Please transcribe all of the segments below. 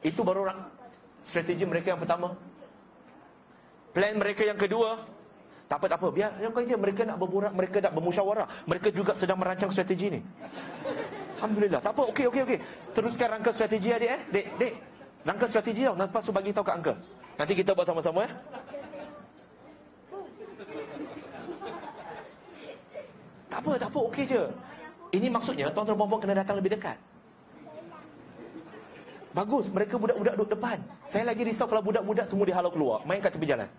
Itu baru strategi mereka yang pertama. Plan mereka yang kedua, tak apa, biar yang kerja mereka nak berborak, mereka nak bermusyawarah, mereka juga sedang merancang strategi ni. Alhamdulillah, tak apa, okey. Teruskan rangka strategi adik Dek, rangka strategi tau, lepas tu bagi tahu kat uncle. Nanti kita buat sama-sama Tak apa, okey je. Ini maksudnya tuan-tuan puan-puan kena datang lebih dekat. Bagus, mereka budak-budak duduk depan. Saya lagi risau kalau budak-budak semua dihalau keluar, main kat tepi jalan.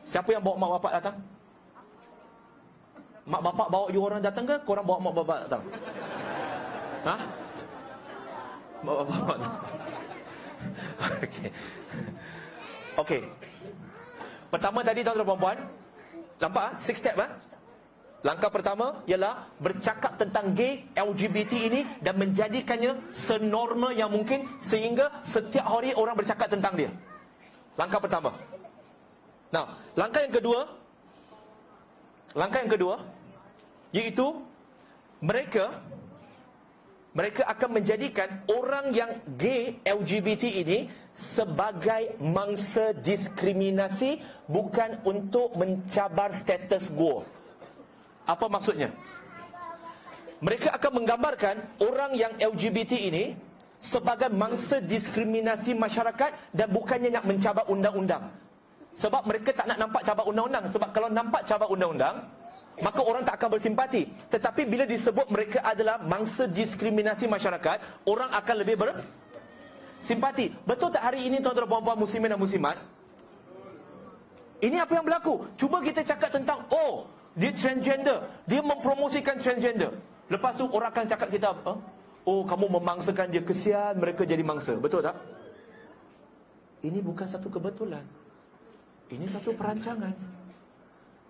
Siapa yang bawa mak bapak datang? Mak bapak bawa you orang datang ke? Korang bawa mak bapak datang? Ha? Mak bapak datang. Okey. Pertama tadi tuan-tuan puan-puan, nampak 6 step Langkah pertama ialah bercakap tentang gay, LGBT ini dan menjadikannya senormal yang mungkin sehingga setiap hari orang bercakap tentang dia. Langkah pertama. Nah, langkah yang kedua iaitu mereka akan menjadikan orang yang gay, LGBT ini sebagai mangsa diskriminasi, bukan untuk mencabar status quo. Apa maksudnya? Mereka akan menggambarkan orang yang LGBT ini sebagai mangsa diskriminasi masyarakat dan bukannya nak mencabar undang-undang. Sebab mereka tak nak nampak cabar undang-undang. Sebab kalau nampak cabar undang-undang, maka orang tak akan bersimpati. Tetapi bila disebut mereka adalah mangsa diskriminasi masyarakat, orang akan lebih bersimpati. Betul tak hari ini tuan-tuan puan-puan muslimin dan muslimat? Ini apa yang berlaku? Cuba kita cakap tentang dia transgender, dia mempromosikan transgender. Lepas tu orang akan cakap kita apa? Kamu memangsakan dia, kesian mereka jadi mangsa. Betul tak? Ini bukan satu kebetulan. Ini satu perancangan.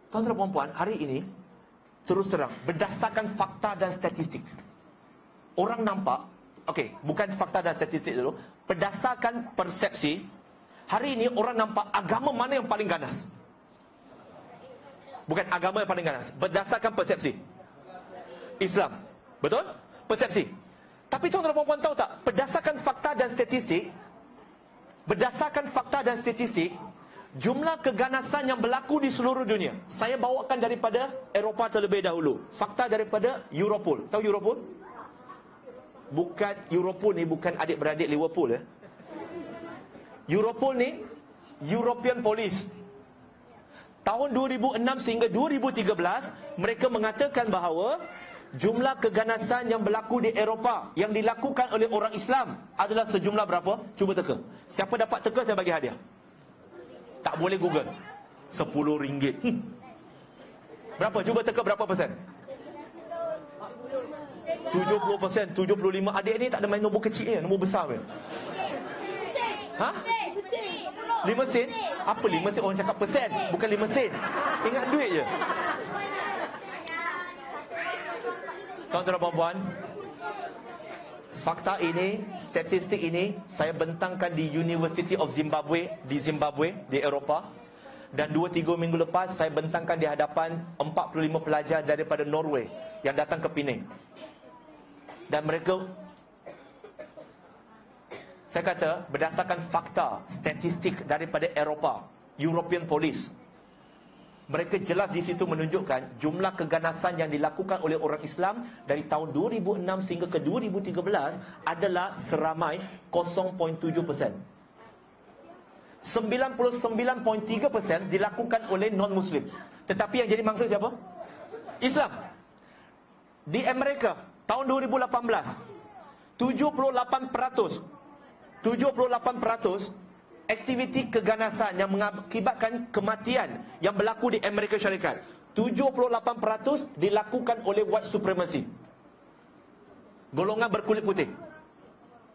Tuan-tuan dan puan-puan, hari ini terus terang, berdasarkan fakta dan statistik, orang nampak, bukan fakta dan statistik dulu, berdasarkan persepsi, hari ini orang nampak agama mana yang paling ganas. Bukan agama yang paling ganas, berdasarkan persepsi, Islam. Betul? Persepsi. Tapi tuan-tuan dan puan-puan tahu tak, berdasarkan fakta dan statistik, jumlah keganasan yang berlaku di seluruh dunia. Saya bawakan daripada Eropah terlebih dahulu. Fakta daripada Europol. Tahu Europol? Bukan Europol ni, bukan adik-beradik Liverpool Europol ni European Police. Tahun 2006 sehingga 2013, mereka mengatakan bahawa jumlah keganasan yang berlaku di Eropah yang dilakukan oleh orang Islam adalah sejumlah berapa? Cuba teka. Siapa dapat teka, saya bagi hadiah. Tak boleh Google. RM10. Berapa? Cuba teka berapa persen? 70%, 75%. Adik ni tak ada main nombor kecil nombor besar ni. 5 sen? Apa 5 sen? Orang cakap persen, bukan 5 sen. Ingat duit je. Tuan-tuan dan puan-puan, fakta ini, statistik ini saya bentangkan di University of Zimbabwe, di Eropah. Dan 2-3 minggu lepas saya bentangkan di hadapan 45 pelajar daripada Norway yang datang ke Penang. Dan mereka, saya kata, berdasarkan fakta, statistik daripada Eropah, European Police, mereka jelas di situ menunjukkan jumlah keganasan yang dilakukan oleh orang Islam dari tahun 2006 sehingga ke 2013 adalah seramai 0.7%. 99.3% dilakukan oleh non-Muslim. Tetapi yang jadi mangsa siapa? Islam. Di Amerika, tahun 2018, 78% aktiviti keganasan yang mengakibatkan kematian yang berlaku di Amerika Syarikat, 78% dilakukan oleh white supremacy, golongan berkulit putih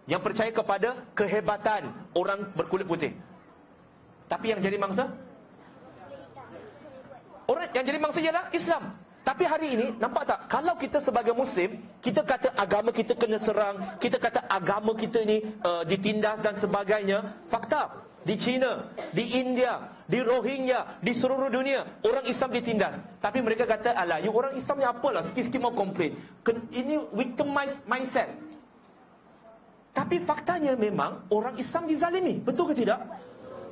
yang percaya kepada kehebatan orang berkulit putih. Tapi yang jadi mangsa, orang yang jadi mangsa ialah Islam. Tapi hari ini, nampak tak? Kalau kita sebagai Muslim, kita kata agama kita kena serang, kita kata agama kita ni ditindas dan sebagainya. Fakta, di China, di India, di Rohingya, di seluruh dunia, orang Islam ditindas. Tapi mereka kata, alah, you orang Islam ni apalah, sikit-sikit mau komplain. Ini victimized mindset. Tapi faktanya memang orang Islam dizalimi. Betul ke tidak?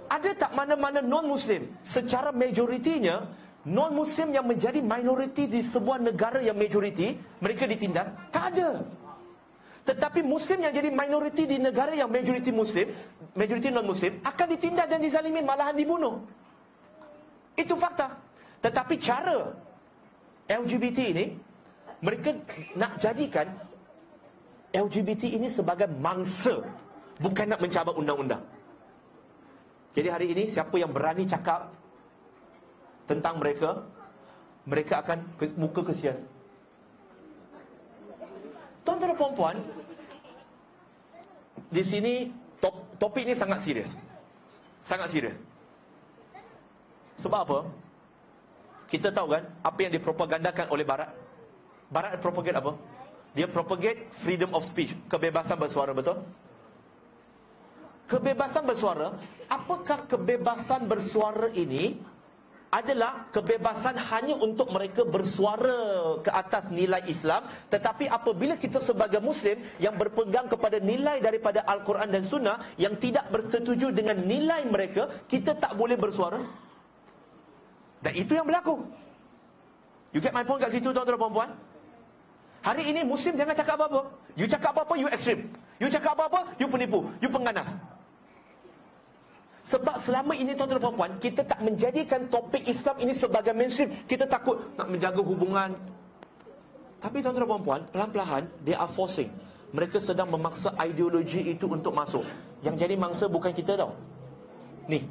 Ada tak mana-mana non-Muslim? Secara majoritinya, non-Muslim yang menjadi minoriti di sebuah negara yang majoriti, mereka ditindas? Tak ada. Tetapi Muslim yang jadi minoriti di negara yang majoriti Muslim, majoriti non-Muslim, akan ditindas dan dizalimi, malahan dibunuh. Itu fakta. Tetapi cara LGBT ini, mereka nak jadikan LGBT ini sebagai mangsa, bukan nak mencabar undang-undang. Jadi hari ini siapa yang berani cakap tentang mereka, mereka akan muka kesian. Tuan-tuan dan puan-puan, di sini topik ini sangat serius. Sangat serius. Sebab apa? Kita tahu kan apa yang dipropagandakan oleh Barat. Barat propagate apa? Dia propagate freedom of speech, kebebasan bersuara, betul? Kebebasan bersuara, apakah kebebasan bersuara ini adalah kebebasan hanya untuk mereka bersuara ke atas nilai Islam, tetapi apabila kita sebagai Muslim yang berpegang kepada nilai daripada Al-Quran dan Sunnah, yang tidak bersetuju dengan nilai mereka, kita tak boleh bersuara? Dan itu yang berlaku. You get my point kat situ, tuan-tuan dan puan-puan? Hari ini Muslim jangan cakap apa-apa. You cakap apa-apa, you ekstrim. You cakap apa-apa, you penipu, you pengganas. Sebab selama ini, tuan-tuan dan puan-puan, kita tak menjadikan topik Islam ini sebagai mainstream. Kita takut nak menjaga hubungan. Tapi tuan-tuan dan puan-puan, pelan-pelan they are forcing. Mereka sedang memaksa ideologi itu untuk masuk. Yang jadi mangsa bukan kita tau. Ni.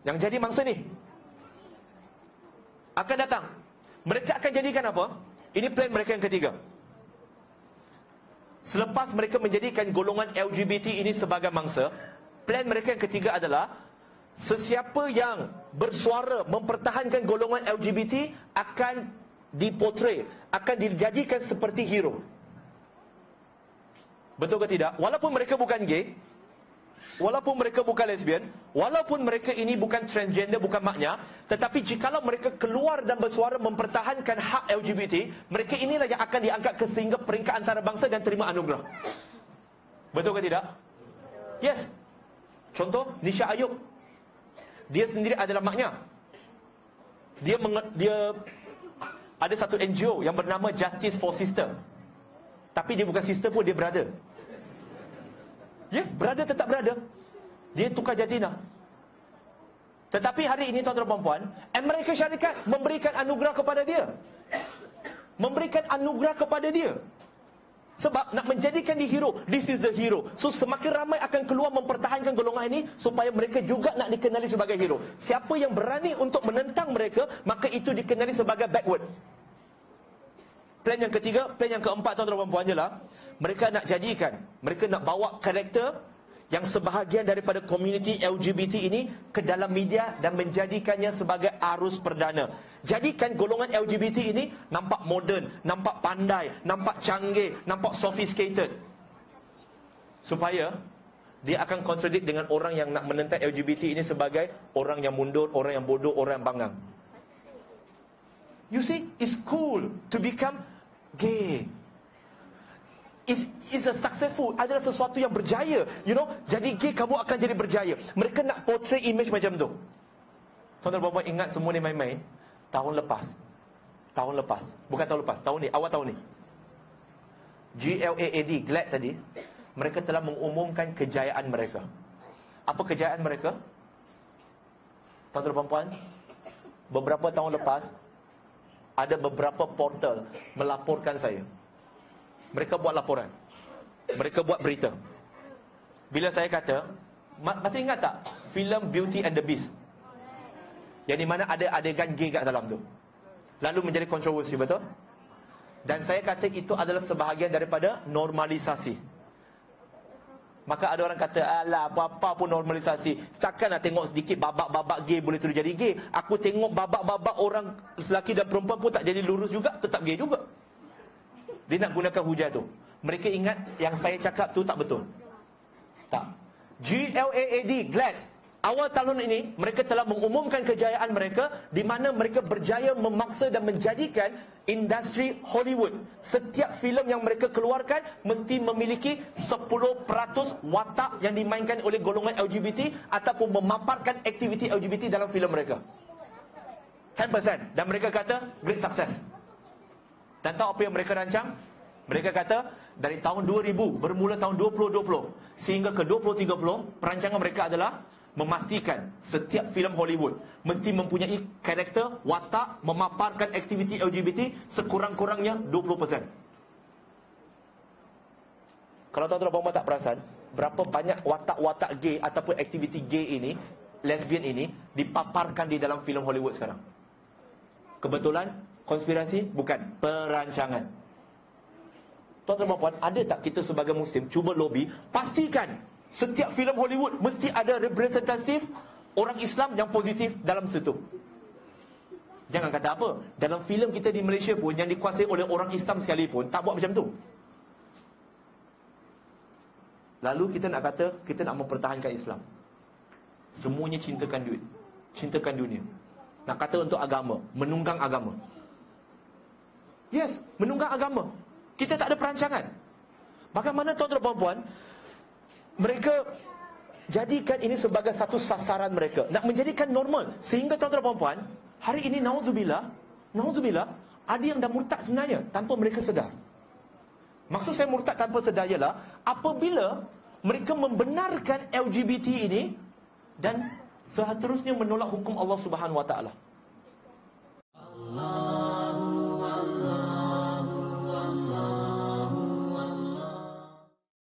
Yang jadi mangsa ni akan datang. Mereka akan jadikan apa? Ini plan mereka yang ketiga. Selepas mereka menjadikan golongan LGBT ini sebagai mangsa, plan mereka yang ketiga adalah sesiapa yang bersuara mempertahankan golongan LGBT akan dipotret, akan dijadikan seperti hero. Betul ke tidak? Walaupun mereka bukan gay, walaupun mereka bukan lesbian, walaupun mereka ini bukan transgender, bukan maknya, tetapi jikalau mereka keluar dan bersuara mempertahankan hak LGBT, mereka inilah yang akan diangkat ke sehingga peringkat antarabangsa dan terima anugerah. Betul ke tidak? Yes. Contoh, Nisha Ayub. Dia sendiri adalah maknya. Dia ada satu NGO yang bernama Justice for Sister. Tapi dia bukan sister pun, dia brother. Yes, brother tetap brother. Dia tukar jantina. Tetapi hari ini, tuan-tuan dan puan-puan, Amerika Syarikat memberikan anugerah kepada dia. Memberikan anugerah kepada dia. Sebab nak menjadikan dia hero. This is the hero. So semakin ramai akan keluar mempertahankan golongan ini, supaya mereka juga nak dikenali sebagai hero. Siapa yang berani untuk menentang mereka, maka itu dikenali sebagai backward. Plan yang ketiga, plan yang keempat, tuan-tuan dan puan, ialah mereka nak jadikan, mereka nak bawa karakter yang sebahagian daripada komuniti LGBT ini ke dalam media dan menjadikannya sebagai arus perdana. Jadikan golongan LGBT ini nampak moden, nampak pandai, nampak canggih, nampak sophisticated. Supaya dia akan kontradik dengan orang yang nak menentang LGBT ini sebagai orang yang mundur, orang yang bodoh, orang yang bangang. You see, it's cool to become gay. Is a successful, adalah sesuatu yang berjaya. You know, jadi gay kamu akan jadi berjaya. Mereka nak portray image macam tu. Saudara bapa ingat semua ni main-main. Tahun lepas, bukan tahun lepas, tahun ni, awal tahun ni, GLAAD, GLAAD tadi, mereka telah mengumumkan kejayaan mereka. Apa kejayaan mereka? Tuan-tuan dan puan, beberapa tahun lepas ada beberapa portal melaporkan saya. Mereka buat laporan, mereka buat berita. Bila saya kata, masih ingat tak filem Beauty and the Beast, yang di mana ada adegan gay kat dalam tu, lalu menjadi kontroversi, betul? Dan saya kata itu adalah sebahagian daripada normalisasi. Maka ada orang kata, alah, apa-apa pun normalisasi. Takkan nak tengok sedikit babak-babak gay boleh terus jadi gay. Aku tengok babak-babak orang lelaki dan perempuan pun tak jadi lurus juga, tetap gay juga. Dia nak gunakan hujah tu. Mereka ingat yang saya cakap tu tak betul. Tak. GLAAD, GLAAD, Awal tahun ini, mereka telah mengumumkan kejayaan mereka di mana mereka berjaya memaksa dan menjadikan industri Hollywood. Setiap filem yang mereka keluarkan mesti memiliki 10% watak yang dimainkan oleh golongan LGBT ataupun memaparkan aktiviti LGBT dalam filem mereka. 10%. Dan mereka kata, great success. Dan tahu apa yang mereka rancang? Mereka kata, dari tahun 2000, bermula tahun 2020 sehingga ke 2030, perancangan mereka adalah memastikan setiap filem Hollywood mesti mempunyai karakter, watak, memaparkan aktiviti LGBT sekurang-kurangnya 20%. Kalau tuan-tuan dan puan tak perasan, berapa banyak watak-watak gay ataupun aktiviti gay ini, lesbian ini, dipaparkan di dalam filem Hollywood sekarang? Kebetulan? Konspirasi? Bukan. Perancangan. Tuan-tuan dan puan, ada tak kita sebagai Muslim cuba lobby, pastikan setiap filem Hollywood mesti ada representatif orang Islam yang positif dalam situ. Jangan kata apa, dalam filem kita di Malaysia pun yang dikuasai oleh orang Islam sekalipun tak buat macam tu. Lalu kita nak kata kita nak mempertahankan Islam. Semuanya cintakan duit, cintakan dunia. Nak kata untuk agama, menunggang agama. Yes, menunggang agama. Kita tak ada perancangan. Bagaimana tuan-tuan dan puan, mereka jadikan ini sebagai satu sasaran mereka, nak menjadikan normal. Sehingga tuan-tuan dan puan, hari ini na'udzubillah, ada yang dah murtad sebenarnya tanpa mereka sedar. Maksud saya murtad tanpa sedar ialah apabila mereka membenarkan LGBT ini dan seterusnya menolak hukum Allah Subhanahu Wa Taala.